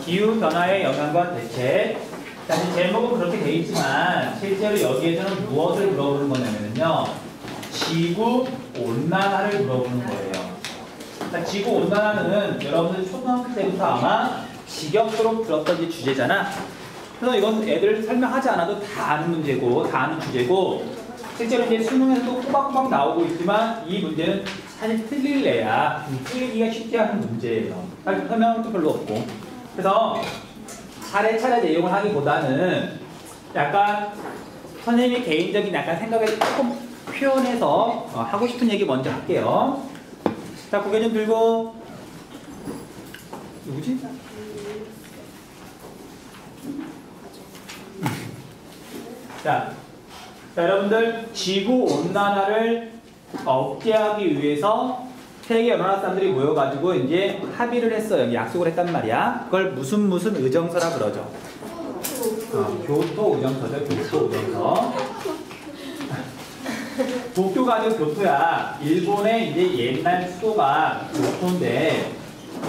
기후변화의 영향과 대책. 사실 제목은 그렇게 되어 있지만 실제로 여기에서는 무엇을 물어보는 거냐면요. 지구온난화를 물어보는 거예요. 그러니까 지구온난화는 여러분들 초등학교 때부터 아마 지겹도록 들었던 주제잖아. 그래서 이건 애들 설명하지 않아도 다 아는 문제고 다 아는 주제고 실제로 이제 수능에서도 꼬박꼬박 나오고 있지만 이 문제는 사실 틀릴래야 틀리기가 쉽지 않은 문제예요. 설명할 것도 별로 없고. 그래서 차례차례 내용을 하기보다는 약간 선생님이 개인적인 약간 생각을 조금 표현해서 하고 싶은 얘기 먼저 할게요. 자, 고개 좀 들고. 누구지? 자, 여러분들 지구온난화를 억제하기 위해서 세계 여러 나라 사람들이 모여가지고 이제 합의를 했어요. 약속을 했단 말이야. 그걸 무슨 의정서라 그러죠. 교토 의정서죠. 교토 의정서. 도쿄가 아니고 교토야. 일본의 이제 옛날 수도가 교토인데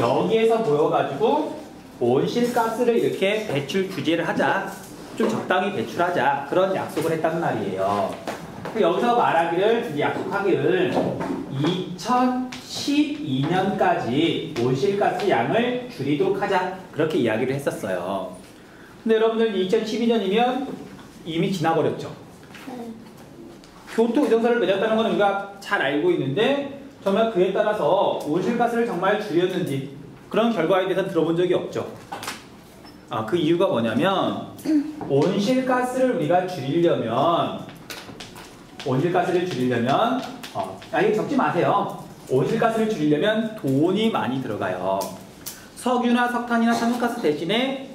여기에서 모여가지고 온실가스를 이렇게 배출 규제를 하자. 좀 적당히 배출하자. 그런 약속을 했단 말이에요. 여기서 말하기를, 이제 약속하기를 2012년까지 온실가스 양을 줄이도록 하자. 그렇게 이야기를 했었어요. 근데 여러분들 2012년이면 이미 지나버렸죠. 교토 의정서를 맺었다는 건 우리가 잘 알고 있는데 정말 그에 따라서 온실가스를 정말 줄였는지 그런 결과에 대해서는 들어본 적이 없죠. 그 이유가 뭐냐면 온실가스를 우리가 줄이려면 이거 적지 마세요. 온실가스를 줄이려면 돈이 많이 들어가요. 석유나 석탄이나 산소가스 대신에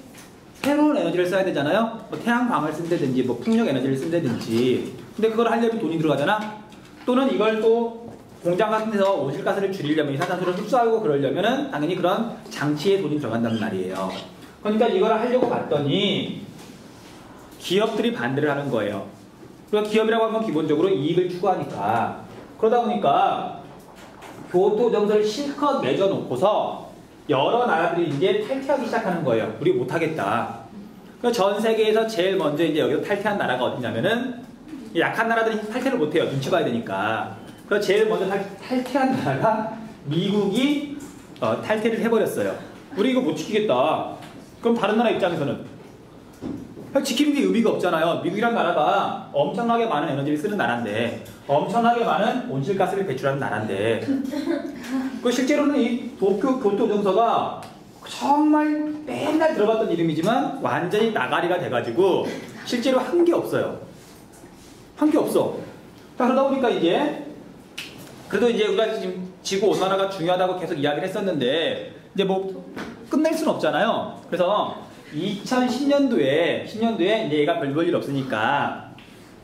새로운 에너지를 써야 되잖아요. 뭐 태양광을 쓴다든지 뭐 풍력 에너지를 쓴다든지. 근데 그걸 하려면 돈이 들어가잖아. 또는 이걸 또 공장 같은 데서 온실가스를 줄이려면 이산화탄소를 흡수하고 그러려면은 당연히 그런 장치에 돈이 들어간단 말이에요. 그러니까 이걸 하려고 봤더니 기업들이 반대를 하는 거예요. 그러니까 기업이라고 하면 기본적으로 이익을 추구하니까. 그러다 보니까 교토 의정서를 실컷 맺어놓고서 여러 나라들이 이제 탈퇴하기 시작하는 거예요. 우리 못하겠다. 그러니까 전 세계에서 제일 먼저 이제 여기서 탈퇴한 나라가 어디냐면은 약한 나라들이 탈퇴를 못해요. 눈치 봐야 되니까. 그래서 제일 먼저 탈퇴한 나라가 미국이 탈퇴를 해버렸어요. 우리 이거 못 지키겠다. 그럼 다른 나라 입장에서는 지키는 게 의미가 없잖아요. 미국이란 나라가 엄청나게 많은 에너지를 쓰는 나라인데 엄청나게 많은 온실가스를 배출하는 나라인데 그 실제로는 이 교토 의정서가 정말 맨날 들어봤던 이름이지만 완전히 나가리가 돼가지고 실제로 한 게 없어요. 한 게 없어. 그러다 보니까 이제 그래도 이제 우리가 지금 지구온난화가 중요하다고 계속 이야기를 했었는데 이제 뭐 끝낼 수는 없잖아요. 그래서 2010년도에 이제 얘가 별 볼 일 없으니까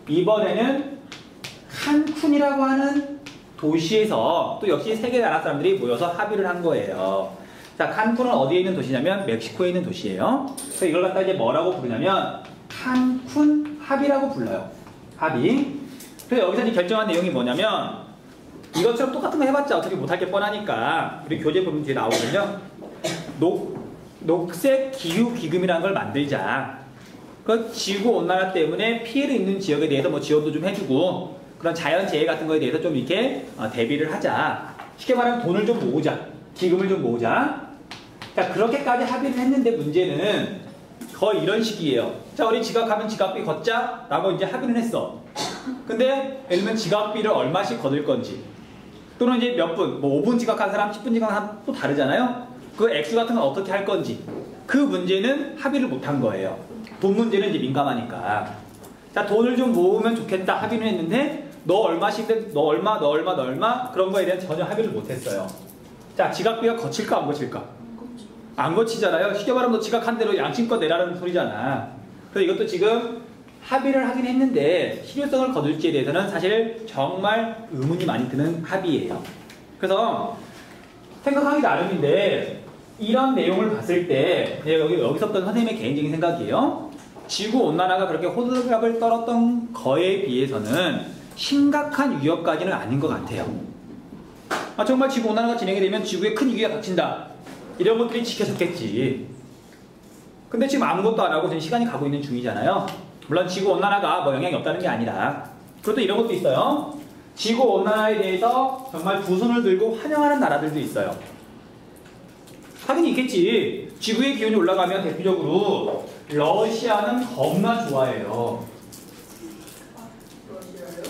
이번에는 칸쿤이라고 하는 도시에서 또 역시 세계 나라 사람들이 모여서 합의를 한 거예요. 자, 칸쿤은 어디에 있는 도시냐면 멕시코에 있는 도시예요. 그래서 이걸 갖다 이제 뭐라고 부르냐면 칸쿤 합의라고 불러요. 합의. 그래서 여기서 이제 결정한 내용이 뭐냐면 이것처럼 똑같은 거 해봤자 어차피 못할 게 뻔하니까 우리 교재 보면 뒤에 나오거든요. 녹색 기후 기금이라는 걸 만들자. 그 지구 온난화 때문에 피해를 입는 지역에 대해서 뭐 지원도 좀 해주고 그런 자연재해 같은 거에 대해서 좀 이렇게 대비를 하자. 쉽게 말하면 돈을 좀 모으자. 기금을 좀 모으자. 자, 그렇게까지 합의를 했는데 문제는 거의 이런 식이에요. 자, 우리 지각하면 지각비 걷자 라고 이제 합의는 했어. 근데 예를 들면 지각비를 얼마씩 거둘 건지 또는 이제 몇 분, 뭐 5분 지각한 사람, 10분 지각한 사람 또 다르잖아요. 그 액수 같은 건 어떻게 할 건지 그 문제는 합의를 못한 거예요. 돈 문제는 이제 민감하니까. 자, 돈을 좀 모으면 좋겠다 합의는 했는데 너 얼마씩 너 얼마 그런 거에 대한 전혀 합의를 못했어요. 자, 지각비가 거칠까 안 거칠까? 안 거치잖아요. 쉽게 말하면 너 지각한 대로 양심껏 내라는 소리잖아. 그래서 이것도 지금 합의를 하긴 했는데 실효성을 거둘지에 대해서는 사실 정말 의문이 많이 드는 합의예요. 그래서 생각하기 나름인데 이런 내용을 봤을 때 여기서부터 선생님의 개인적인 생각이에요. 지구온난화가 그렇게 호들갑을 떨었던 거에 비해서는 심각한 위협까지는 아닌 것 같아요. 정말 지구온난화가 진행이 되면 지구에 큰 위기가 닥친다. 이런 것들이 지켜졌겠지. 근데 지금 아무것도 안 하고 지금 시간이 가고 있는 중이잖아요. 물론 지구온난화가 뭐 영향이 없다는 게 아니라. 그것도 이런 것도 있어요. 지구온난화에 대해서 정말 두 손을 들고 환영하는 나라들도 있어요. 하긴 있겠지. 지구의 기온이 올라가면 대표적으로 러시아는 겁나 좋아해요.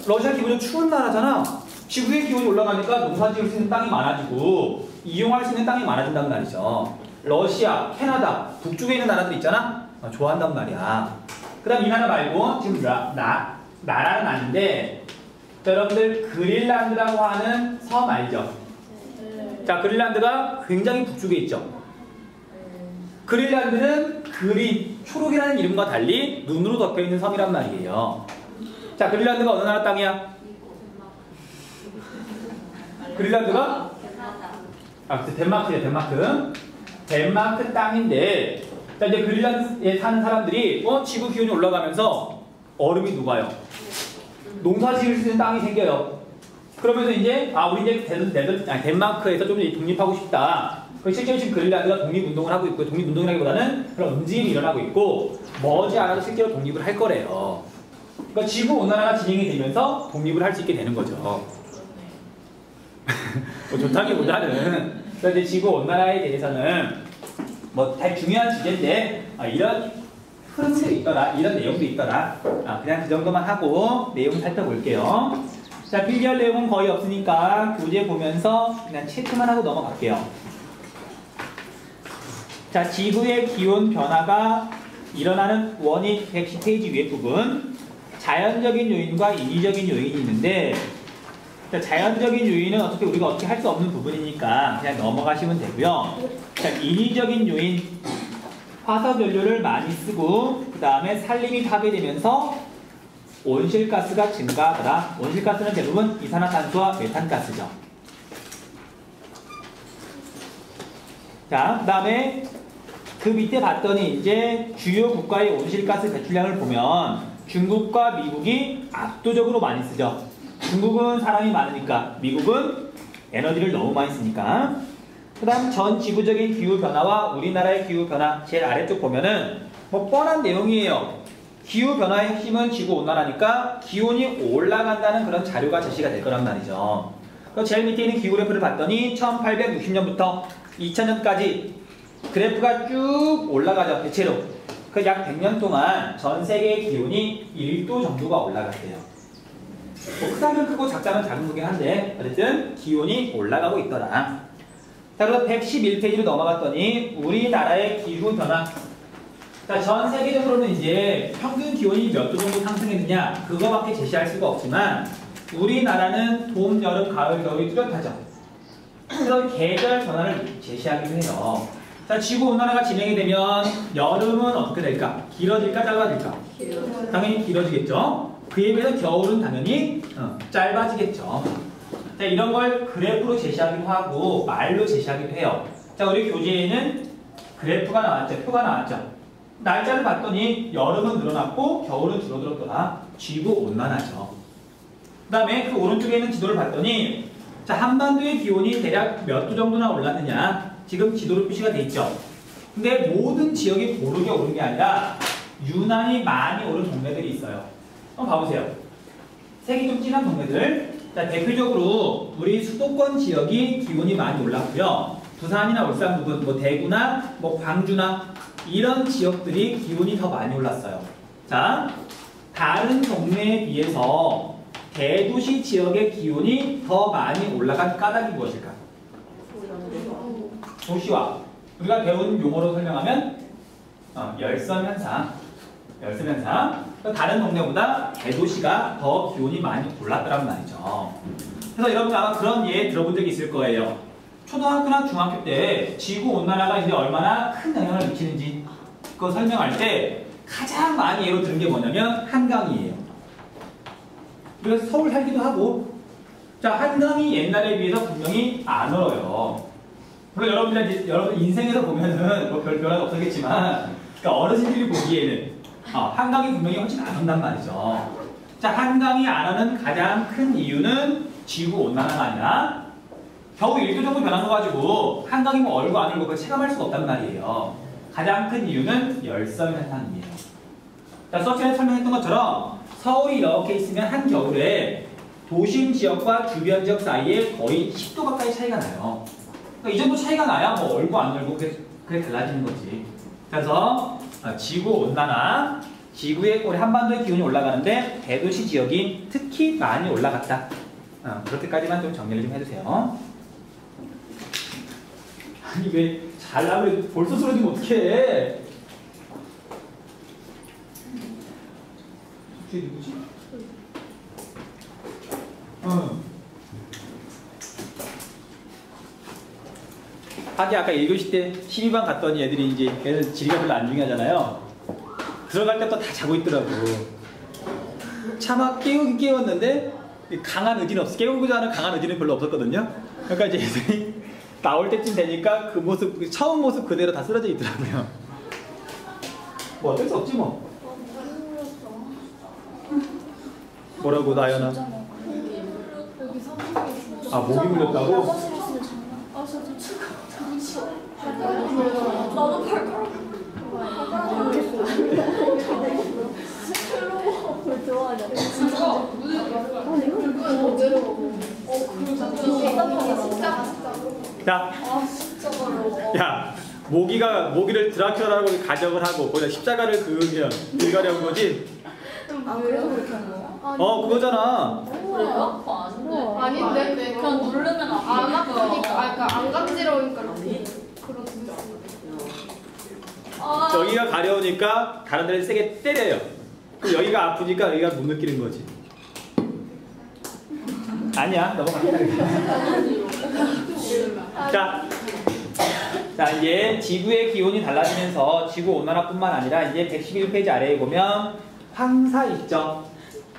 러시아 기본적으로 추운 나라잖아. 지구의 기온이 올라가니까 농사 지을 수 있는 땅이 많아지고 이용할 수 있는 땅이 많아진단 말이죠. 러시아, 캐나다, 북쪽에 있는 나라들 있잖아. 좋아한단 말이야. 그 다음 이 나라 말고 지금 나라는 아닌데 여러분들 그린란드라고 하는 섬 알죠? 자, 그린란드가 굉장히 북쪽에 있죠. 그린란드는 초록이라는 이름과 달리 눈으로 덮여있는 섬이란 말이에요. 자, 그린란드가 어느 나라 땅이야? 그린란드가? 덴마크야, 덴마크. 덴마크 땅인데, 자, 이제 그린란드에 사는 사람들이, 지구 기온이 올라가면서 얼음이 녹아요. 농사 지을 수 있는 땅이 생겨요. 그러면서 이제, 우리 이제 덴마크에서 좀 독립하고 싶다. 실제로 지금 그린란드가 독립운동을 하고 있고, 독립운동이라기보다는 그런 움직임이 일어나고 있고, 머지않아서 실제로 독립을 할 거래요. 그러니까 지구온난화가 진행이 되면서 독립을 할 수 있게 되는 거죠. 뭐 좋다기보다는 이제 지구온난화에 대해서는 뭐 되게 중요한 주제인데 이런 흐름도 있더라, 이런 내용도 있더라. 그냥 그 정도만 하고 내용 살펴볼게요. 자, 필기할 내용은 거의 없으니까 교재 보면서 그냥 체크만 하고 넘어갈게요. 자, 지구의 기온 변화가 일어나는 원인 110페이지 위에 부분, 자연적인 요인과 인위적인 요인이 있는데, 자연적인 요인은 우리가 어떻게 할 수 없는 부분이니까 그냥 넘어가시면 되고요. 자, 인위적인 요인, 화석연료를 많이 쓰고 그 다음에 산림이 파괴되면서 온실가스가 증가하더라. 온실가스는 대부분 이산화탄소와 메탄가스죠. 자, 그 다음에 그 밑에 봤더니 이제 주요 국가의 온실가스 배출량을 보면 중국과 미국이 압도적으로 많이 쓰죠. 중국은 사람이 많으니까, 미국은 에너지를 너무 많이 쓰니까. 그 다음 전 지구적인 기후변화와 우리나라의 기후변화, 제일 아래쪽 보면은 뭐 뻔한 내용이에요. 기후변화의 핵심은 지구온난화니까 기온이 올라간다는 그런 자료가 제시가 될 거란 말이죠. 제일 밑에 있는 기후그래프를 봤더니 1860년부터 2000년까지 그래프가 쭉 올라가죠. 대체로 그 약 100년 동안 전 세계의 기온이 1도 정도가 올라갔대요. 뭐 크다면 크고 작다면 작은 거긴 한데 어쨌든 기온이 올라가고 있더라. 자, 그래서 111페이지로 넘어갔더니 우리나라의 기후변화. 자, 전 세계적으로는 이제 평균 기온이 몇 도 정도 상승했느냐 그거밖에 제시할 수가 없지만 우리나라는 봄, 여름, 가을, 겨울이 뚜렷하죠. 그래서 계절 변화를 제시하기도 해요. 자, 지구온난화가 진행이 되면 여름은 어떻게 될까? 길어질까? 짧아질까? 당연히 길어지겠죠. 그에 비해서 겨울은 당연히 짧아지겠죠. 자, 이런 걸 그래프로 제시하기도 하고 말로 제시하기도 해요. 자, 우리 교재에는 그래프가 나왔죠. 표가 나왔죠. 날짜를 봤더니 여름은 늘어났고 겨울은 줄어들었더라. 지구온난화죠. 그 다음에 그 오른쪽에 있는 지도를 봤더니 자, 한반도의 기온이 대략 몇 도 정도나 올랐느냐 지금 지도로 표시가 돼 있죠. 근데 모든 지역이 고르게 오른 게 아니라 유난히 많이 오른 동네들이 있어요. 한번 봐보세요. 색이 좀 진한 동네들. 자, 대표적으로 우리 수도권 지역이 기온이 많이 올랐고요. 부산이나 울산 부분, 뭐 대구나 뭐 광주나 이런 지역들이 기온이 더 많이 올랐어요. 자, 다른 동네에 비해서 대도시 지역의 기온이 더 많이 올라간 까닭이 무엇일까? 도시화. 우리가 배운 용어로 설명하면 열섬현상. 열섬현상. 다른 동네보다 대도시가 더 기온이 많이 올랐더란 말이죠. 그래서 여러분 아마 그런 예 들어본 적이 있을 거예요. 초등학교나 중학교 때 지구온난화가 이제 얼마나 큰 영향을 미치는지 그거 설명할 때 가장 많이 예로 들은 게 뭐냐면 한강이에요. 그래서 서울 살기도 하고, 자, 한강이 옛날에 비해서 분명히 안 얼어요. 물론 여러분 인생에서 보면은 뭐 별 변화가 없었겠지만, 그러니까 어르신들이 보기에는 한강이 분명히 훨씬 안 온단 말이죠. 자, 한강이 안 오는 가장 큰 이유는 지구 온난화가 아니라 겨우 1도 정도 변한 거 가지고 한강이 뭐 얼고 안 얼고 그걸 체감할 수가 없단 말이에요. 가장 큰 이유는 열섬 현상이에요. 자, 수업 시간에 설명했던 것처럼 서울이 이렇게 있으면 한겨울에 도심 지역과 주변 지역 사이에 거의 10도 가까이 차이가 나요. 그러니까 이 정도 차이가 나야 뭐 얼고 안 얼고 그게 달라지는 거지. 그래서 지구 온난화, 지구의 올해 한반도의 기온이 올라가는데 대도시 지역이 특히 많이 올라갔다. 그렇게까지만 좀 정리를 좀 해주세요. 아니 왜 잘나면 벌써 쓰러지면 어떡해? 걔 누구지? 하긴 아까 1교시 때 12반 갔더니 애들이 이제 걔들 지리가 별로 안 중요하잖아요. 들어갈 때부터 다 자고 있더라고. 차마 깨우긴 깨웠는데 강한 의지는 없어. 깨우고자 하는 강한 의지는 별로 없었거든요. 그러니까 이제 애들이 나올 때쯤 되니까 그 모습, 처음 모습 그대로 다 쓰러져 있더라고요. 뭐 어쩔 수 없지 뭐. 뭐라고 나연아? 아 목이 물렸다고? 나도 발가락 좋아하냐? 진짜? 자, 야, 모기를 드라큘라라고 가정을 하고 거기다 십자가를 그으면 일가려운 거지? 아 그래서 그렇게 하는 거야? 그거잖아. 그래요? 아닌데? 그냥 누르면 안 아프니까 그러니까 안 간지러우니까 여기가 가려우니까 다른 데를 세게 때려요. 그럼 여기가 아프니까 여기가 못 느끼는 거지. 아니야, 넘어갑니다. 자, 이제 지구의 기온이 달라지면서 지구 온난화뿐만 아니라 이제 111페이지 아래에 보면 황사 있죠.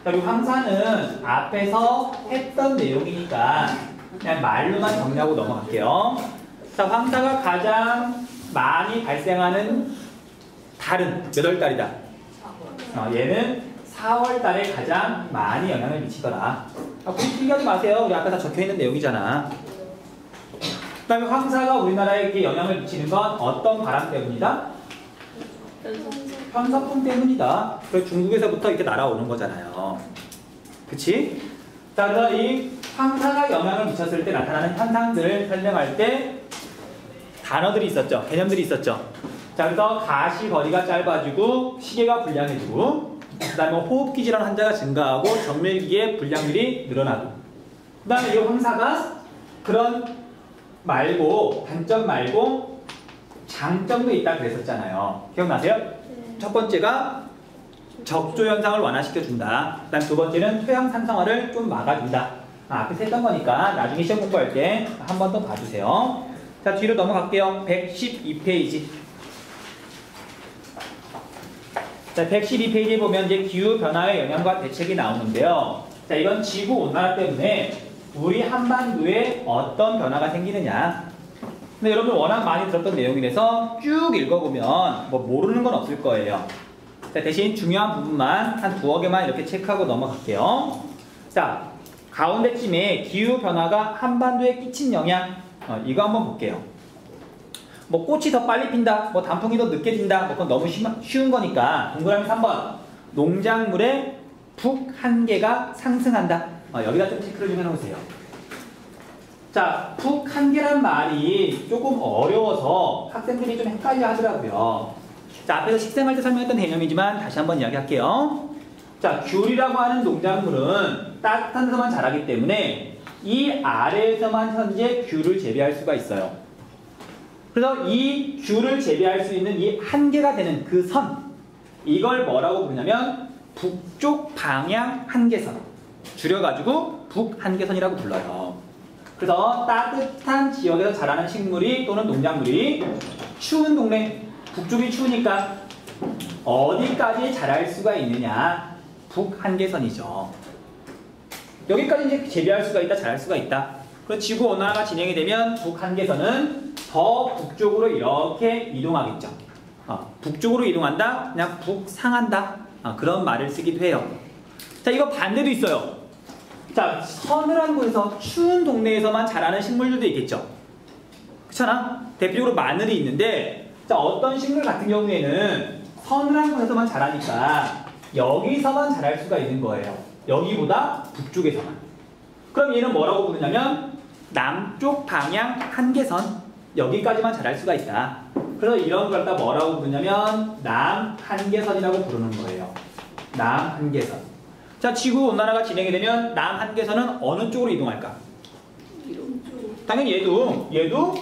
자, 이 황사는 앞에서 했던 내용이니까 그냥 말로만 정리하고 넘어갈게요. 자, 황사가 가장 많이 발생하는 달은 몇 월 달이다? 얘는 4월 달에 가장 많이 영향을 미치더라. 굳이 필기하지 마세요. 우리 아까 다 적혀있는 내용이잖아. 그 다음에 황사가 우리나라에 영향을 미치는 건 어떤 바람 때문이다? 황사풍 때문이다. 그래서 중국에서부터 이렇게 날아오는 거잖아요. 그치? 자, 그래서 이 황사가 영향을 미쳤을 때 나타나는 현상들을 설명할 때 단어들이 있었죠. 개념들이 있었죠. 자, 그래서 가시거리가 짧아지고 시계가 불량해지고 그 다음에 호흡기 질환 환자가 증가하고 정밀기의 불량률이 늘어나고 그 다음에 이 황사가 그런 말고 단점 말고 장점도 있다 그랬었잖아요. 기억나세요? 첫 번째가 적조 현상을 완화시켜준다. 그 다음 두 번째는 토양 산성화를 좀 막아준다. 앞에서 했던 거니까 나중에 시험 공부할 때 한 번 더 봐주세요. 자, 뒤로 넘어갈게요. 112페이지. 자, 112페이지에 보면 이제 기후변화의 영향과 대책이 나오는데요. 자, 이건 지구온난화 때문에 우리 한반도에 어떤 변화가 생기느냐. 근데 여러분 워낙 많이 들었던 내용이라서 쭉 읽어보면 뭐 모르는 건 없을 거예요. 자, 대신 중요한 부분만 한 두어 개만 이렇게 체크하고 넘어갈게요. 자, 가운데쯤에 기후변화가 한반도에 끼친 영향, 이거 한번 볼게요. 뭐 꽃이 더 빨리 핀다, 뭐 단풍이 더 늦게 진다, 뭐 그건 너무 쉬운 거니까 동그라미 3번 농작물의 북한계가 상승한다. 여기다 좀 체크를 좀 해놓으세요. 자, 북한계란 말이 조금 어려워서 학생들이 좀 헷갈려 하더라고요. 자, 앞에서 식생활 때 설명했던 개념이지만 다시 한번 이야기할게요. 자, 귤이라고 하는 농작물은 따뜻한 데서만 자라기 때문에 이 아래에서만 현재 귤을 재배할 수가 있어요. 그래서 이 귤을 재배할 수 있는 이 한계가 되는 그 선, 이걸 뭐라고 부르냐면 북쪽 방향 한계선, 줄여가지고 북한계선이라고 불러요. 그래서 따뜻한 지역에서 자라는 식물이 또는 농작물이 추운 동네, 북쪽이 추우니까 어디까지 자랄 수가 있느냐, 북한계선이죠. 여기까지 이제 재배할 수가 있다, 자랄 수가 있다. 그리고 지구온난화가 진행이 되면 북한계선은 더 북쪽으로 이렇게 이동하겠죠. 북쪽으로 이동한다, 그냥 북상한다, 그런 말을 쓰기도 해요. 자, 이거 반대도 있어요. 자, 서늘한 곳에서 추운 동네에서만 자라는 식물들도 있겠죠. 그렇잖아? 대표적으로 마늘이 있는데 자, 어떤 식물 같은 경우에는 서늘한 곳에서만 자라니까 여기서만 자랄 수가 있는 거예요. 여기보다 북쪽에서만. 그럼 얘는 뭐라고 부르냐면 남쪽 방향 한계선, 여기까지만 자랄 수가 있다. 그래서 이런 걸 갖다 뭐라고 부르냐면 남한계선이라고 부르는 거예요. 남한계선. 자, 지구온난화가 진행이 되면 남한계선은 어느 쪽으로 이동할까? 당연히 얘도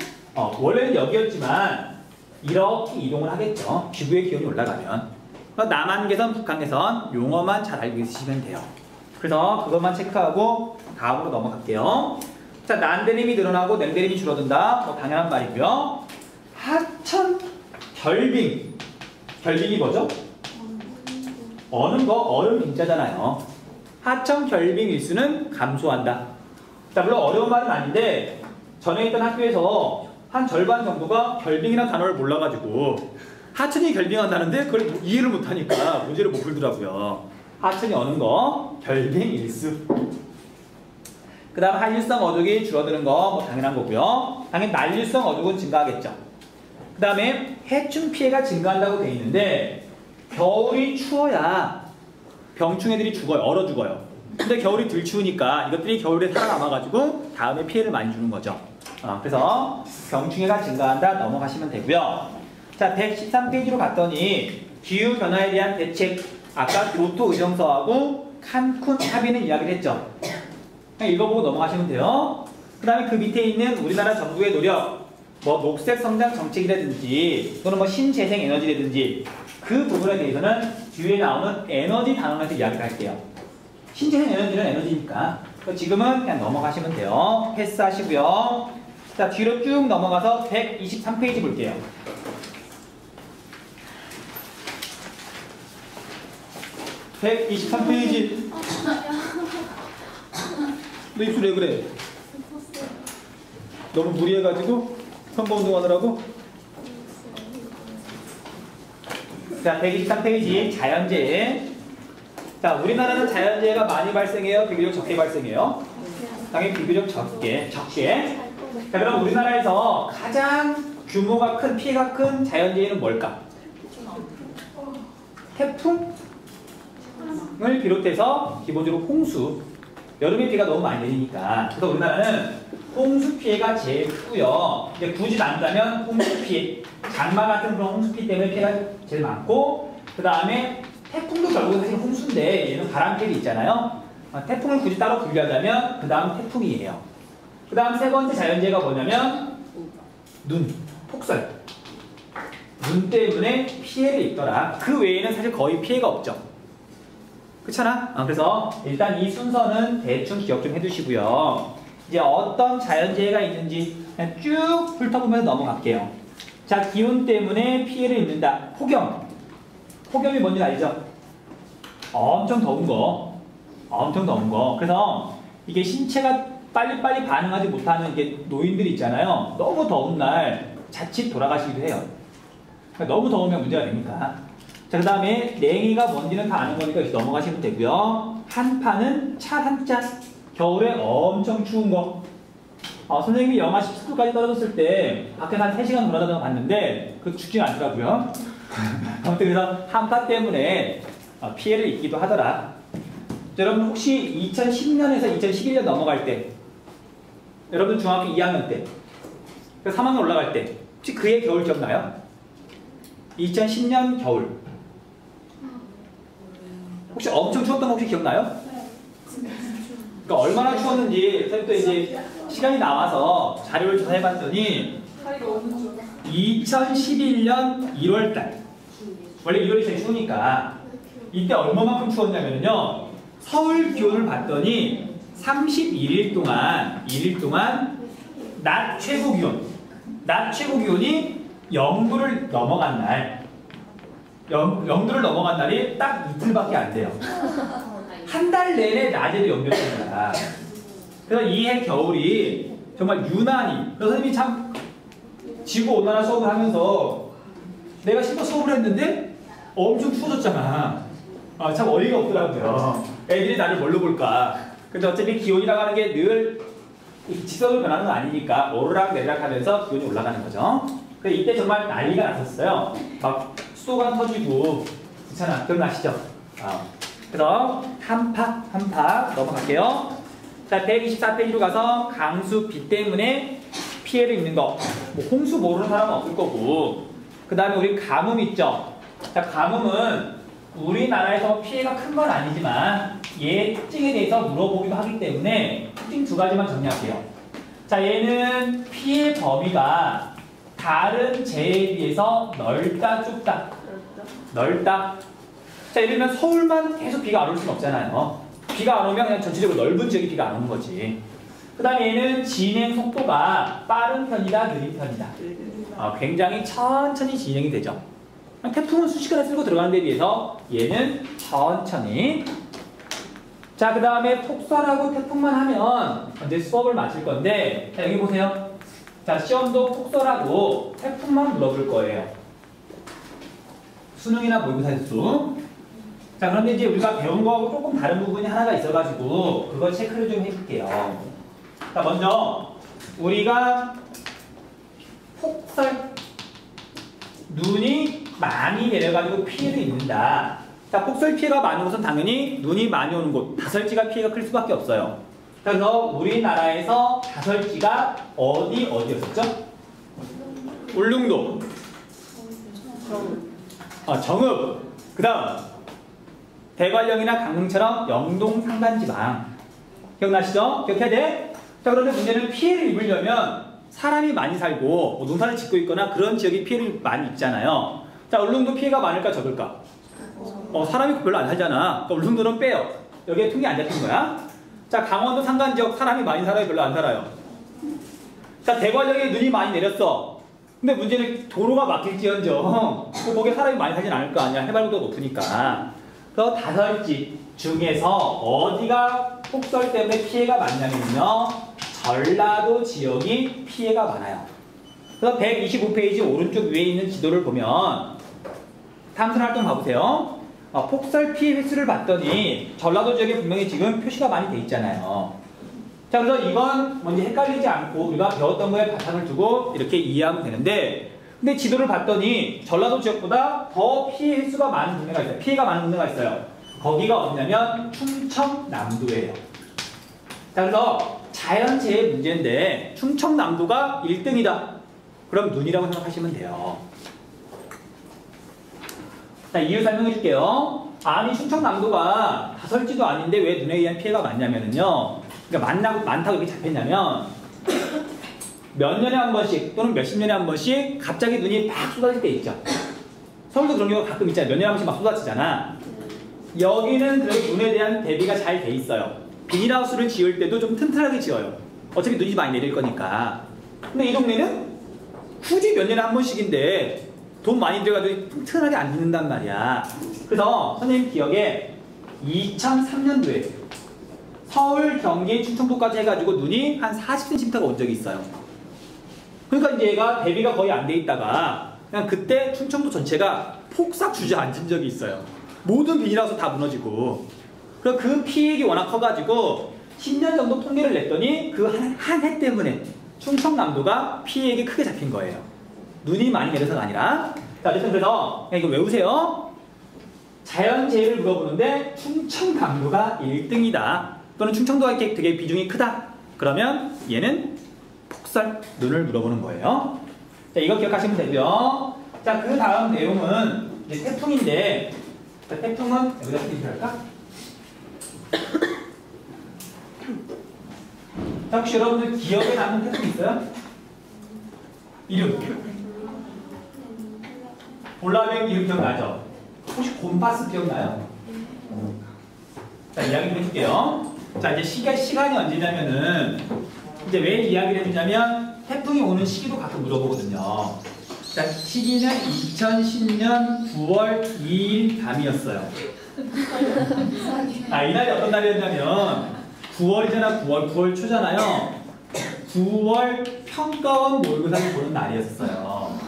원래는 여기였지만 이렇게 이동을 하겠죠. 지구의 기온이 올라가면. 남한계선, 북한계선 용어만 잘 알고 있으시면 돼요. 그래서 그것만 체크하고 다음으로 넘어갈게요. 자, 난대림이 늘어나고 냉대림이 줄어든다. 뭐 당연한 말이고요. 하천 결빙. 결빙이 뭐죠? 어는 거 얼음 빙자잖아요. 하천 결빙 일수는 감소한다. 자, 물론 어려운 말은 아닌데 전에 있던 학교에서 한 절반 정도가 결빙이라는 단어를 몰라가지고 하천이 결빙한다는데 그걸 이해를 못하니까 문제를 못 풀더라고요. 하천이 어는 거 결빙 일수. 그 다음 한류성 어족이 줄어드는 거 뭐 당연한 거고요. 당연히 난류성 어족은 증가하겠죠. 그 다음에 해충 피해가 증가한다고 돼 있는데 겨울이 추워야 병충 애들이 죽어요. 얼어 죽어요. 근데 겨울이 덜 추우니까 이것들이 겨울에 살아남아가지고 다음에 피해를 많이 주는 거죠. 그래서 병충해가 증가한다 넘어가시면 되고요. 자, 113페이지로 갔더니 기후변화에 대한 대책, 아까 교토 의정서하고 칸쿤 합의는 이야기를 했죠. 그냥 읽어보고 넘어가시면 돼요. 그 다음에 그 밑에 있는 우리나라 정부의 노력, 뭐 녹색 성장 정책이라든지 또는 뭐 신재생 에너지라든지 그 부분에 대해서는 뒤에 나오는 에너지 단원에서 이야기를 할게요. 신재생 에너지는 에너지니까 지금은 그냥 넘어가시면 돼요. 패스하시고요. 자, 뒤로 쭉 넘어가서 123페이지 볼게요. (123페이지) 너 입술 왜 그래? 너무 무리해가지고 선거운동하느라고? 자, 123페이지 자연재해. 자, 우리나라는 자연재해가 많이 발생해요? 비교적 적게 발생해요? 당연히 비교적 적게. 자, 그럼 우리나라에서 가장 규모가 큰, 피해가 큰 자연재해는 뭘까? 태풍을 비롯해서 기본적으로 홍수. 여름에 비가 너무 많이 내리니까. 그래서 우리나라는 홍수 피해가 제일 크고요. 이제 굳이 나눈다면 홍수 피해, 장마 같은 그런 홍수 피해 때문에 피해가 제일 많고, 그 다음에 태풍도 결국은 사실 홍수인데 얘는 바람 피해도 있잖아요. 태풍을 굳이 따로 분류하자면 그 다음 태풍이에요. 그 다음 세 번째 자연재해가 뭐냐면 눈, 폭설. 눈 때문에 피해를 입더라. 그 외에는 사실 거의 피해가 없죠. 그렇잖아? 그래서 일단 이 순서는 대충 기억 좀 해두시고요. 이제 어떤 자연재해가 있는지 그냥 쭉 훑어보면서 넘어갈게요. 자, 기온 때문에 피해를 입는다. 폭염. 폭염이 뭔지 알죠? 엄청 더운 거. 엄청 더운 거. 그래서 이게 신체가 빨리빨리 반응하지 못하는 이게 노인들이 있잖아요. 너무 더운 날 자칫 돌아가시기도 해요. 그러니까 너무 더우면 문제가 되니까. 자, 그 다음에 냉이가 뭔지는 다 아는 거니까 이렇게 넘어가시면 되고요. 한파는 차 한 잔. 겨울에 엄청 추운 거. 선생님이 영하 10도까지 떨어졌을 때 밖에 한 3시간 돌아다녀 봤는데 그 춥진 않더라고요. 아무튼 그래서 한파 때문에 피해를 입기도 하더라. 자, 여러분 혹시 2010년에서 2011년 넘어갈 때, 여러분 중학교 2학년 때, 3학년 올라갈 때 혹시 그해 겨울 기억나요? 2010년 겨울. 혹시 엄청 추웠던 거 혹시 기억나요? 그러니까 얼마나 추웠는지 선생님 또 이제 시간이 나와서 자료를 조사해봤더니 2011년 1월달, 원래 1월이 제일 추우니까 이때 얼마만큼 추웠냐면요, 서울 기온을 봤더니 31일 동안 낮 최고 기온이 0도를 넘어간 날, 0도를 넘어간 날이 딱 이틀밖에 안 돼요. 한 달 내내 낮에도 0도였습니다. 그래서 이해 겨울이 정말 유난히, 그래서 선생님이 참 지구온난화 수업을 하면서 내가 심지어 수업을 했는데 엄청 추워졌잖아. 참 어이가 없더라고요. 애들이 나를 뭘로 볼까. 근데 어차피 기온이라고 하는 게 늘 지속을 변하는 건 아니니까 오르락 내리락 하면서 기온이 올라가는 거죠. 근데 이때 정말 난리가 났었어요. 막 수도관 터지고 괜찮아 기억나시죠? 그래서 한파 넘어갈게요. 자 124페이지로 가서 강수 비 때문에 피해를 입는 거. 뭐 홍수 모르는 사람은 없을 거고. 그 다음에 우리 가뭄 있죠? 자 가뭄은 우리나라에서 피해가 큰 건 아니지만 얘 특징에 대해서 물어보기도 하기 때문에 특징 두 가지만 정리할게요. 자 얘는 피해 범위가 다른 재해에 비해서 넓다 좁다? 넓다. 자 예를 들면 서울만 계속 비가 안 올 수는 없잖아요. 비가 안 오면 그냥 전체적으로 넓은 지역에 비가 안 오는 거지. 그 다음에 얘는 진행 속도가 빠른 편이다 느린 편이다? 굉장히 천천히 진행이 되죠. 태풍은 순식간에 쓸고 들어가는 데 비해서 얘는 천천히. 자 그 다음에 폭설하고 태풍만 하면 이제 수업을 마칠 건데 자 여기 보세요. 자 시험도 폭설하고 태풍만 물어볼 거예요. 수능이나 모의고사에서. 자 그런데 이제 우리가 배운 거하고 조금 다른 부분이 하나가 있어가지고 그걸 체크를 좀 해볼게요. 자 먼저 우리가 폭설 눈이 많이 내려가지고 피해를 입는다. 자 폭설 피해가 많은 곳은 당연히 눈이 많이 오는 곳 다설지가 피해가 클 수밖에 없어요. 그래서 우리나라에서 다설지가 어디였었죠? 울릉도, 정읍, 그 다음 대관령이나 강릉처럼 영동 산간지방. 기억나시죠? 기억해야 돼? 자 그런데 문제는 피해를 입으려면 사람이 많이 살고 뭐 농사를 짓고 있거나 그런 지역이 피해를 많이 입잖아요. 자 울릉도 피해가 많을까 적을까? 사람이 별로 안 살잖아. 그러니까 울릉도는 빼요. 여기에 통계 안 잡힌 거야. 자 강원도 산간지역 사람이 많이 살아요? 별로 안 살아요? 자 대관령에 눈이 많이 내렸어. 근데 문제는 도로가 막힐지언정 거기에 사람이 많이 살진 않을 거 아니야. 해발고도가 높으니까. 그래서 다설지 중에서 어디가 폭설 때문에 피해가 많냐면요. 전라도 지역이 피해가 많아요. 그래서 125페이지 오른쪽 위에 있는 지도를 보면 탐사활동 봐보세요. 폭설 피해 횟수를 봤더니 전라도 지역에 분명히 지금 표시가 많이 돼 있잖아요. 자 그래서 이건 먼저 헷갈리지 않고 우리가 배웠던 거에 바탕을 두고 이렇게 이해하면 되는데 근데 지도를 봤더니 전라도 지역보다 더 피해 횟수가 많은 동네가 있어요. 피해가 많은 동네가 있어요. 거기가 어디냐면 충청남도예요. 자 그래서 자연재해 문제인데 충청남도가 1등이다. 그럼 눈이라고 생각하시면 돼요. 자 이유 설명해 줄게요. 아니 충청남도가 다설지도 아닌데 왜 눈에 의한 피해가 많냐면요. 그러니까 많다고 이렇게 잡혔냐면 몇 년에 한 번씩 또는 몇십 년에 한 번씩 갑자기 눈이 막 쏟아질 때 있죠. 서울도 그런 경우가 가끔 있잖아요. 몇 년에 한 번씩 막 쏟아지잖아. 여기는 그래도 눈에 대한 대비가 잘 돼 있어요. 비닐하우스를 지을 때도 좀 튼튼하게 지어요. 어차피 눈이 많이 내릴 거니까. 근데 이 동네는 굳이 몇 년에 한 번씩인데 돈 많이 들여가지고 튼튼하게 안 짓는단 말이야. 그래서 선생님 기억에 2003년도에 서울, 경기, 충청도까지 해가지고 눈이 한 40cm가 온 적이 있어요. 그러니까 이제 얘가 대비가 거의 안 돼 있다가 그냥 그때 충청도 전체가 폭삭 주저앉은 적이 있어요. 모든 비닐하우스 다 무너지고. 그래서 그 피해액이 워낙 커가지고 10년 정도 통계를 냈더니 그 한 해 때문에 충청남도가 피해액이 크게 잡힌 거예요. 눈이 많이 내려서가 아니라. 자, 어쨌든 그래서 그냥 이거 외우세요. 자연재해를 물어보는데 충청남도가 1등이다. 또는 충청도가 이렇게 되게 비중이 크다. 그러면 얘는 폭설, 눈을 물어보는 거예요. 자, 이거 기억하시면 되고요. 자, 그 다음 내용은 이제 태풍인데, 자, 태풍은 여기다 힌트 할까? 자, 혹시 여러분들 기억에 남는 태풍 있어요? 이름. 볼라백 이름 기억나죠? 혹시 곰파스 기억나요? 자, 이야기 좀 해줄게요. 자, 이제 시간이 언제냐면은, 이제 왜 이야기를 해주냐면, 태풍이 오는 시기도 가끔 물어보거든요. 자, 시기는 2010년 9월 2일 밤이었어요. 이날이 어떤 날이었냐면, 9월이잖아, 9월 초잖아요. 9월 평가원 모의고사를 보는 날이었어요.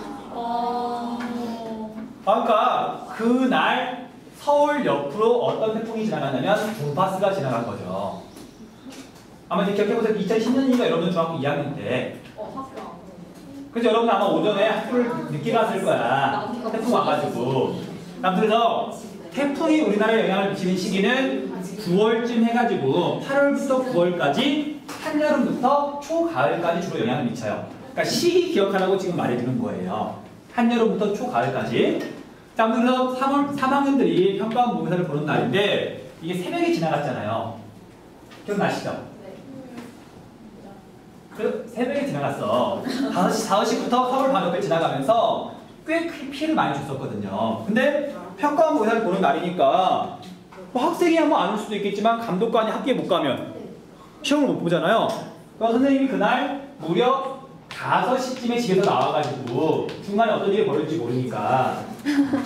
그러니까 그날 서울 옆으로 어떤 태풍이 지나갔냐면 곰파스가 지나간 거죠. 아마 이제 기억해보세요. 2010년이니까 여러분들 중학교 2학년 때. 그래서 여러분 아마 오전에 학교를 늦게 갔을 거야. 태풍 와가지고. 그래서 태풍이 우리나라에 영향을 미치는 시기는 9월쯤 해가지고 8월부터 9월까지 한여름부터 초가을까지 주로 영향을 미쳐요. 그러니까 시기 기억하라고 지금 말해주는 거예요. 한여름부터 초가을까지. 자, 그래서 3학년들이 평가원 모의사를 보는 날인데 이게 새벽에 지나갔잖아요. 기억나시죠? 그 새벽에 지나갔어. 5시부터 서울 방역에 지나가면서 꽤 큰 피해를 많이 줬었거든요. 근데 평가원 모의사를 보는 날이니까 뭐 학생이 한번 안 올 수도 있겠지만 감독관이 학교에 못 가면 시험을 못 보잖아요. 그래서 선생님이 그날 무려 5시쯤에 집에서 나와가지고 중간에 어떤 일이 벌어질지 모르니까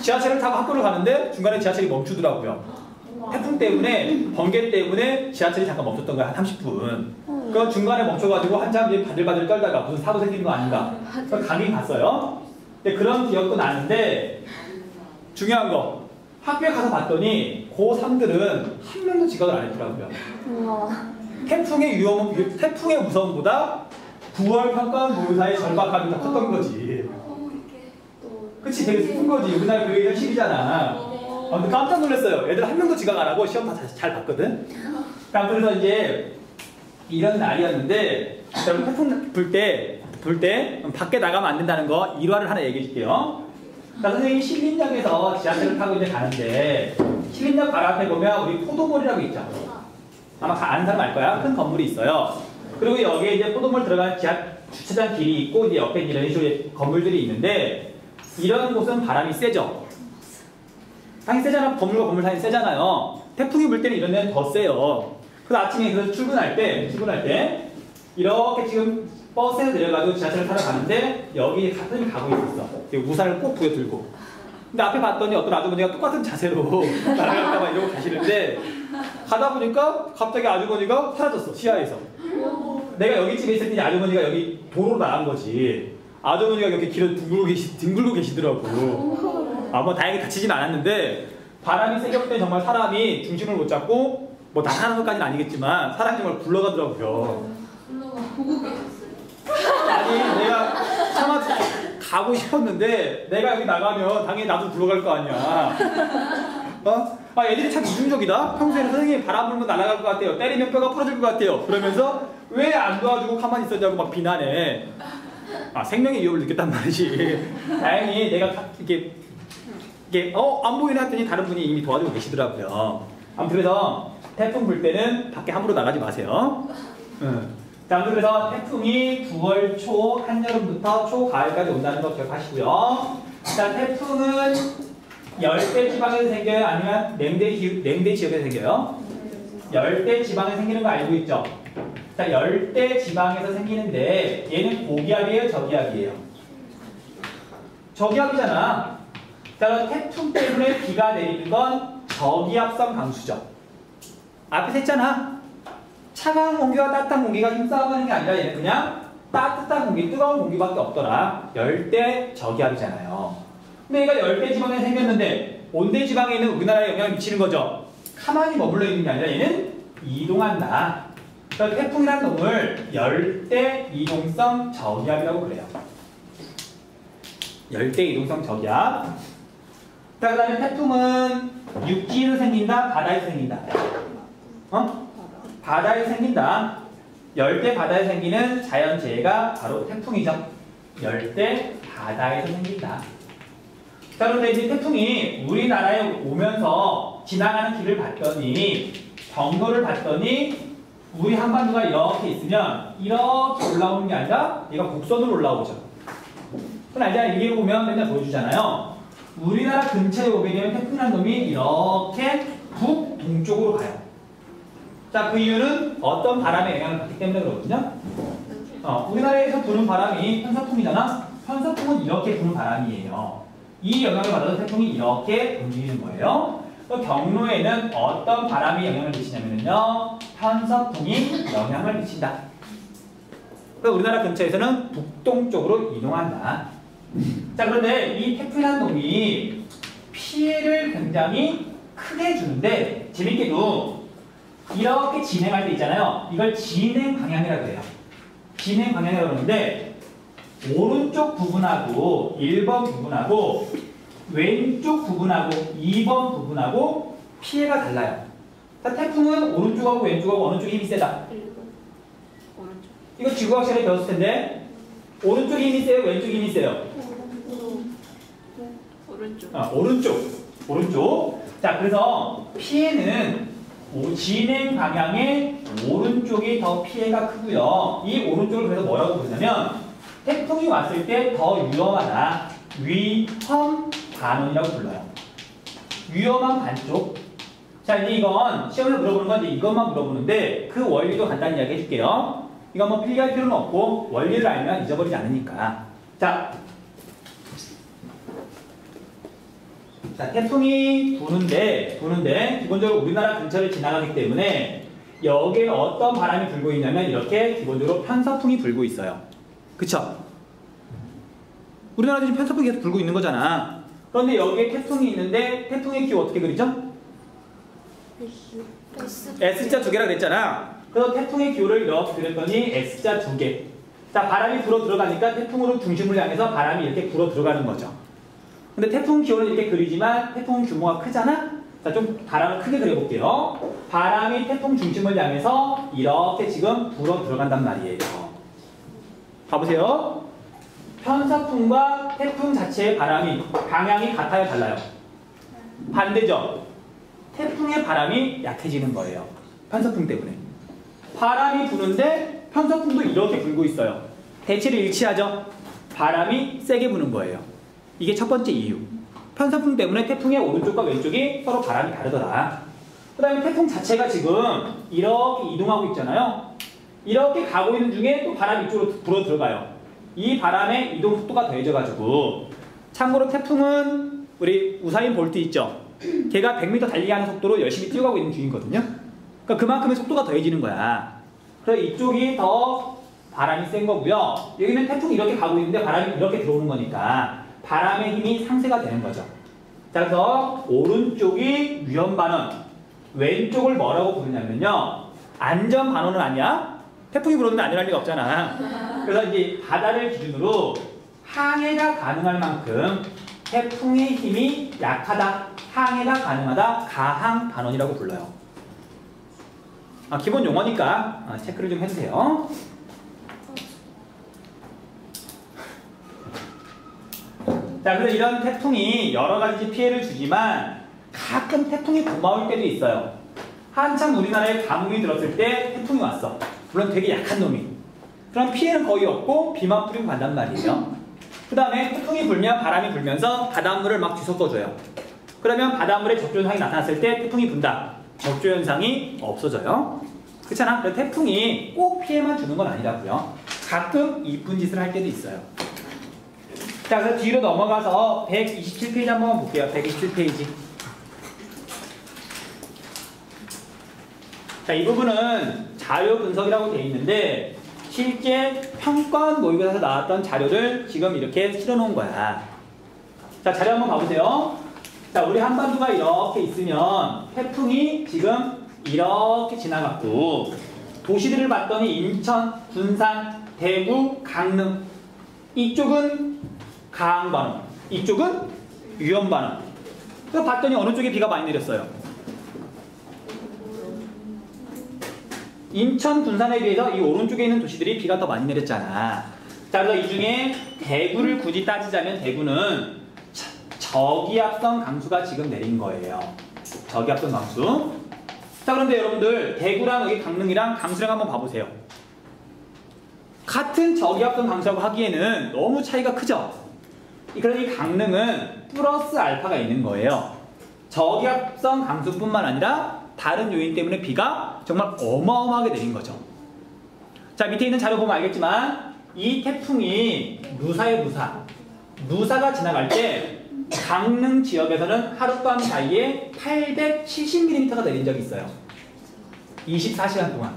지하철을 타고 학교를 가는데 중간에 지하철이 멈추더라고요. 태풍 때문에, 번개 때문에 지하철이 잠깐 멈췄던 거야. 한 30분. 그 중간에 멈춰가지고 한참 바들바들 떨다가 무슨 사고 생기는 거 아닌가. 그래서 가긴 갔어요. 근데 그런 기억도 나는데 중요한 거 학교에 가서 봤더니 고3들은 한 명도 지각을 안 했더라고요. 태풍의 무서움보다 9월 평가원 모의사의 절박함이 더 컸던 거지. 그치? 되게 슬픈 거지. 우리나라 그게 현실이잖아. 근데 깜짝 놀랐어요. 애들 한 명도 지각 안 하고 시험 다 잘 봤거든. 그래서 이제 이런 날이었는데 여러분 태풍 불 때 밖에 나가면 안 된다는 거 일화를 하나 얘기해 줄게요. 선생님이 신림역에서 지하철을 타고 이제 가는데 신림역 바로 앞에 보면 우리 포도몰이라고 있죠. 아마 아는 사람 알 거야. 큰 건물이 있어요. 그리고 여기에 이제 포도몰 들어가는 주차장 길이 있고 이제 옆에 이런 식으로 건물들이 있는데 이런 곳은 바람이 세죠. 당연히 세잖아. 건물 사이에 세잖아요. 태풍이 불 때는 이런 데는 더 세요. 그래서 아침에 그래서 출근할 때 이렇게 지금 버스에 내려가도 지하철을 타러 가는데 여기 사람이 가고 있었어. 우산을 꼭 부여들고. 근데 앞에 봤더니 어떤 아주머니가 똑같은 자세로 날아갈까봐 이러고 가시는데 가다 보니까 갑자기 아주머니가 사라졌어. 시야에서. 내가 여기 집에 있을 때 아주머니가 여기 도로로 나간 거지. 아주머니가 이렇게 길을 뒹굴고 계시더라고. 뭐 다행히 다치진 않았는데 바람이 세게 불 때 정말 사람이 중심을 못 잡고 뭐 나가는 것까지는 아니겠지만 사람이 정말 굴러가더라고요. 보고 계셨어요? 아니 내가 차마 가고 싶었는데 내가 여기 나가면 당연히 나도 굴러갈 거 아니야. 애들이 참 이중적이다. 평소에는 선생님이 바람 불면 날아갈 것 같아요. 때리면 뼈가 부러질 것 같아요. 그러면서 왜 안 도와주고 가만히 있었냐고 막 비난해. 생명의 위협을 느꼈단 말이지. 다행히 내가 이렇게 안 보이나 했더니 다른 분이 이미 도와주고 계시더라고요. 아무튼 그래서 태풍 불 때는 밖에 함부로 나가지 마세요. 자, 그래서 태풍이 9월 초 한여름부터 초가을까지 온다는 거 기억하시고요. 자, 태풍은 열대 지방에서 생겨요? 아니면 냉대 지역에서 생겨요? 열대 지방에 생기는 거 알고 있죠? 자, 열대 지방에서 생기는데 얘는 고기압이에요? 저기압이에요? 저기압이잖아. 자, 태풍 때문에 비가 내리는 건 저기압성 강수죠. 앞에서 했잖아. 차가운 공기와 따뜻한 공기가 힘싸움하는 게 아니라 얘는 그냥 따뜻한 공기, 뜨거운 공기밖에 없더라. 열대 저기압이잖아요. 근데 얘가 열대 지방에 생겼는데 온대 지방에는 우리나라에 영향을 미치는 거죠. 가만히 머물러 있는 게 아니라 얘는 이동한다. 그래서 태풍이라는 놈을 열대 이동성 저기압이라고 그래요. 열대 이동성 저기압. 자, 그 다음에 태풍은 육지에서 생긴다, 바다에서 생긴다. 바다에 생긴다. 열대 바다에 생기는 자연재해가 바로 태풍이죠. 열대 바다에서 생긴다. 자, 그런데 이제 태풍이 우리나라에 오면서 지나가는 길을 봤더니 경로를 봤더니 우리 한반도가 이렇게 있으면 이렇게 올라오는 게 아니라 얘가 곡선으로 올라오죠. 그건 알잖아요. 위에 보면 맨날 보여주잖아요. 우리나라 근처에 오게 되면 태풍이라는 놈이 이렇게 북동쪽으로 가요. 자, 그 이유는 어떤 바람의 영향을 받기 때문에 그렇거든요. 우리나라에서 부는 바람이 편서풍이잖아. 편서풍은 이렇게 부는 바람이에요. 이 영향을 받아서 태풍이 이렇게 움직이는 거예요. 또 경로에는 어떤 바람이 영향을 미치냐면요, 편서풍이 영향을 미친다. 그래서 우리나라 근처에서는 북동쪽으로 이동한다. 자, 그런데 이 태풍이라는 놈이 피해를 굉장히 크게 주는데 재밌게도 이렇게 진행할 때 있잖아요. 이걸 진행 방향이라고 해요. 진행 방향이라고 그러는데 오른쪽 부분하고 1번 부분하고 왼쪽 부분하고 2번 부분하고 피해가 달라요. 자, 태풍은 오른쪽하고 왼쪽하고 어느 쪽이 힘이 세다? 오른쪽. 이거 지구과학 시간에 배웠을 텐데 오른쪽이 힘이 세요? 왼쪽이 힘이 세요? 오른쪽. 오른쪽. 자, 그래서 피해는 진행 방향의 오른쪽이 더 피해가 크고요. 이 오른쪽을 그래서 뭐라고 부르냐면 태풍이 왔을 때 더 위험하다. 위험 반원이라고 불러요. 위험한 반쪽. 자, 이제 이건 시험에서 물어보는 건 이제 이것만 물어보는데 그 원리도 간단히 이야기해 줄게요. 이건 뭐 필기할 필요는 없고 원리를 알면 잊어버리지 않으니까. 자, 태풍이 부는데 기본적으로 우리나라 근처를 지나가기 때문에 여기에 어떤 바람이 불고 있냐면 이렇게 기본적으로 편서풍이 불고 있어요. 그쵸? 우리나라도 지금 편서풍이 계속 불고 있는 거잖아. 그런데 여기에 태풍이 있는데 태풍의 기호 어떻게 그리죠? S자 두 개라 그랬잖아. 그래서 태풍의 기호를 이렇게 그렸더니 S자 두 개. 자, 바람이 불어 들어가니까 태풍으로 중심을 향해서 바람이 이렇게 불어 들어가는 거죠. 근데 태풍 기호는 이렇게 그리지만 태풍 규모가 크잖아? 자, 좀 바람을 크게 그려볼게요. 바람이 태풍 중심을 향해서 이렇게 지금 불어 들어간단 말이에요. 봐보세요. 편서풍과 태풍 자체의 바람이 방향이 같아요, 달라요? 반대죠? 태풍의 바람이 약해지는 거예요. 편서풍 때문에. 바람이 부는데 편서풍도 이렇게 불고 있어요. 대체를 일치하죠? 바람이 세게 부는 거예요. 이게 첫 번째 이유. 편서풍 때문에 태풍의 오른쪽과 왼쪽이 서로 바람이 다르더라. 그 다음에 태풍 자체가 지금 이렇게 이동하고 있잖아요. 이렇게 가고 있는 중에 또 바람이 이쪽으로 불어 들어가요. 이 바람의 이동 속도가 더해져가지고, 참고로 태풍은 우리 우사인 볼트 있죠? 걔가 100m 달리기 하는 속도로 열심히 뛰어가고 있는 중이거든요. 그러니까 그만큼의 속도가 더해지는 거야. 그래서 이쪽이 더 바람이 센 거고요. 여기는 태풍이 이렇게 가고 있는데 바람이 이렇게 들어오는 거니까 바람의 힘이 상쇄가 되는 거죠. 자, 그래서 오른쪽이 위험 반원, 왼쪽을 뭐라고 부르냐면요, 안전 반원은 아니야. 태풍이 불었는데 안전할 리가 없잖아. 그래서 이제 바다를 기준으로 항해가 가능할 만큼 태풍의 힘이 약하다, 항해가 가능하다, 가항 반원이라고 불러요. 기본 용어니까 체크를 좀 해주세요. 자, 그래서 이런 태풍이 여러 가지 피해를 주지만 가끔 태풍이 고마울 때도 있어요. 한참 우리나라에 가뭄이 들었을 때 태풍이 왔어. 물론 되게 약한 놈이. 그럼 피해는 거의 없고 비만 뿌리고 간단 말이에요. 그 다음에 태풍이 불면 바람이 불면서 바닷물을 막 뒤섞어줘요. 그러면 바닷물에 적조 현상이 나타났을 때 태풍이 분다. 적조 현상이 없어져요. 그렇잖아? 그래서 태풍이 꼭 피해만 주는 건 아니라고요. 가끔 이쁜 짓을 할 때도 있어요. 자, 그래서 뒤로 넘어가서 127페이지 한번 볼게요. 127페이지. 자, 이 부분은 자료 분석이라고 되어 있는데 실제 평가원 모의고사에서 나왔던 자료를 지금 이렇게 실어놓은 거야. 자, 자료 한번 봐보세요. 자, 우리 한반도가 이렇게 있으면 태풍이 지금 이렇게 지나갔고 도시들을 봤더니 인천, 군산, 대구, 강릉, 이쪽은 가항반원, 이쪽은 위험반원. 그래서 봤더니 어느 쪽에 비가 많이 내렸어요? 인천, 군산에 비해서 이 오른쪽에 있는 도시들이 비가 더 많이 내렸잖아. 자, 그래서 이 중에 대구를 굳이 따지자면 대구는 저기압성 강수가 지금 내린 거예요. 저기압성 강수. 자, 그런데 여러분들 대구랑 여기 강릉이랑 강수랑 한번 봐보세요. 같은 저기압성 강수라고 하기에는 너무 차이가 크죠? 그래서 이 강릉은 플러스 알파가 있는 거예요. 저기압성 강수뿐만 아니라 다른 요인 때문에 비가 정말 어마어마하게 내린 거죠. 자, 밑에 있는 자료 보면 알겠지만 이 태풍이 누사의 누사가 지나갈 때 강릉 지역에서는 하룻밤 사이에 870mm가 내린 적이 있어요. 24시간 동안.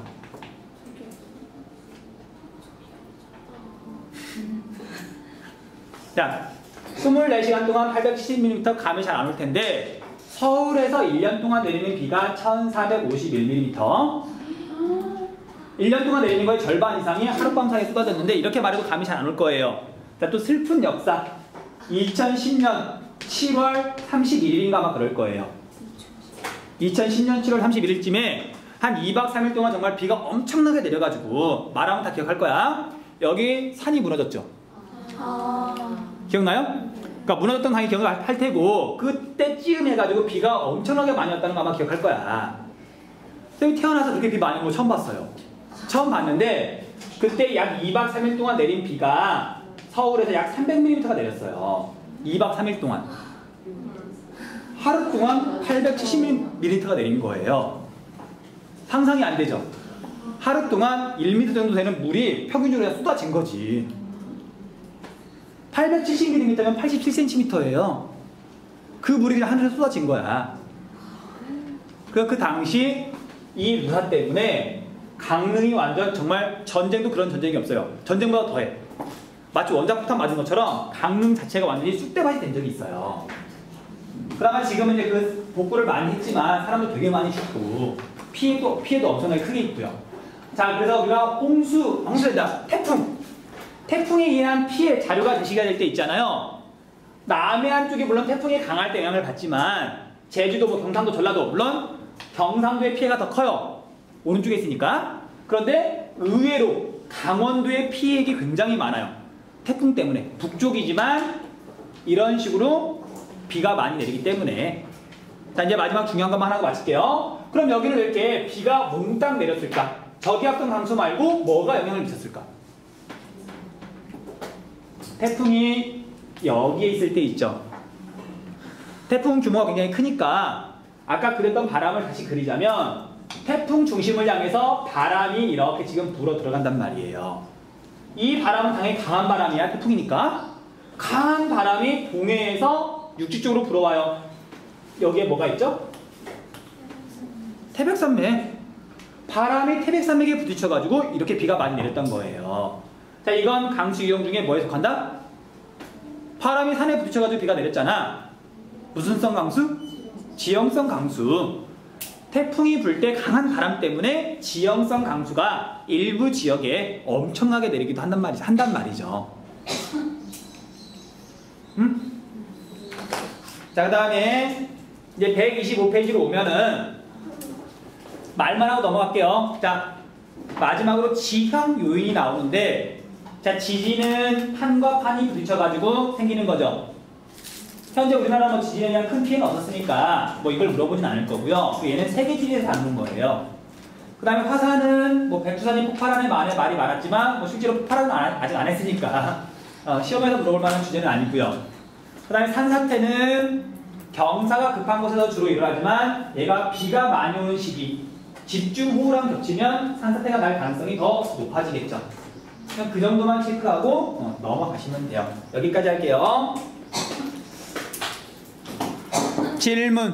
자, 24시간 동안 870mm 감이 잘 안 올 텐데 서울에서 1년 동안 내리는 비가 1451mm. 1년 동안 내리는 거의 절반 이상이 하룻밤 사이에 쏟아졌는데 이렇게 말해도 감이 잘 안 올 거예요. 자, 또 슬픈 역사. 2010년 7월 31일인가 아마 그럴 거예요. 2010년 7월 31일쯤에 한 2박 3일 동안 정말 비가 엄청나게 내려가지고 말하면 다 기억할 거야. 여기 산이 무너졌죠. 기억나요? 그러니까 무너졌던 산이 기억할 테고 그때쯤 해가지고 비가 엄청나게 많이 왔다는 거 아마 기억할 거야. 선생님이 태어나서 그렇게 비 많이 온 거 처음 봤어요. 처음 봤는데 그때 약 2박 3일 동안 내린 비가 서울에서 약 300mm가 내렸어요. 2박 3일 동안. 하루 동안 870mm가 내린 거예요. 상상이 안 되죠? 하루 동안 1m 정도 되는 물이 평균적으로 쏟아진 거지. 870mm면 87cm예요. 그 물이 그냥 하늘에 쏟아진 거야. 그 당시 이 루사 때문에 강릉이 완전 정말 전쟁도 그런 전쟁이 없어요. 전쟁보다 더해. 마치 원자폭탄 맞은 것처럼 강릉 자체가 완전히 쑥대밭이 된 적이 있어요. 그나마 지금은 이제 그 복구를 많이 했지만 사람도 되게 많이 죽고 피해도 엄청나게 크게 있고요. 자, 그래서 우리가 홍수된다. 태풍에 의한 피해 자료가 제시가 될 때 있잖아요. 남해안 쪽이 물론 태풍이 강할 때 영향을 받지만 제주도, 경상도, 전라도 물론 경상도의 피해가 더 커요. 오른쪽에 있으니까. 그런데 의외로 강원도의 피해액이 굉장히 많아요. 태풍 때문에. 북쪽이지만 이런 식으로 비가 많이 내리기 때문에. 자, 이제 마지막 중요한 것만 하고 마칠게요. 그럼 여기는 왜 이렇게 비가 몽땅 내렸을까? 저기압성 강수 말고 뭐가 영향을 미쳤을까? 태풍이 여기에 있을 때 있죠. 태풍 규모가 굉장히 크니까 아까 그렸던 바람을 다시 그리자면 태풍 중심을 향해서 바람이 이렇게 지금 불어 들어간단 말이에요. 이 바람은 당연히 강한 바람이야. 태풍이니까. 강한 바람이 동해에서 육지 쪽으로 불어와요. 여기에 뭐가 있죠? 태백산맥. 바람이 태백산맥에 부딪혀가지고 이렇게 비가 많이 내렸던 거예요. 자, 이건 강수 유형 중에 뭐에 속한다? 바람이 산에 부딪혀가지고 비가 내렸잖아. 무슨 성 강수? 지형성 강수. 태풍이 불 때 강한 바람 때문에 지형성 강수가 일부 지역에 엄청나게 내리기도 한단 말이죠. 자, 그 다음에 이제 125페이지로 오면은 말만 하고 넘어갈게요. 자, 마지막으로 지형 요인이 나오는데, 자, 지진은 판과 판이 부딪혀가지고 생기는 거죠. 현재 우리나라 뭐 지진에 대한 큰 피해는 없었으니까 뭐 이걸 물어보진 않을 거고요. 얘는 세계 지진에서 다루는 거예요. 그 다음에 화산은 뭐 백두산이 폭발하는 말이 많았지만 뭐 실제로 폭발은 아직 안 했으니까 시험에서 물어볼 만한 주제는 아니고요. 그 다음에 산사태는 경사가 급한 곳에서 주로 일어나지만 얘가 비가 많이 오는 시기, 집중호우랑 겹치면 산사태가 날 가능성이 더 높아지겠죠. 그냥 그 정도만 체크하고 넘어가시면 돼요. 여기까지 할게요. 질문.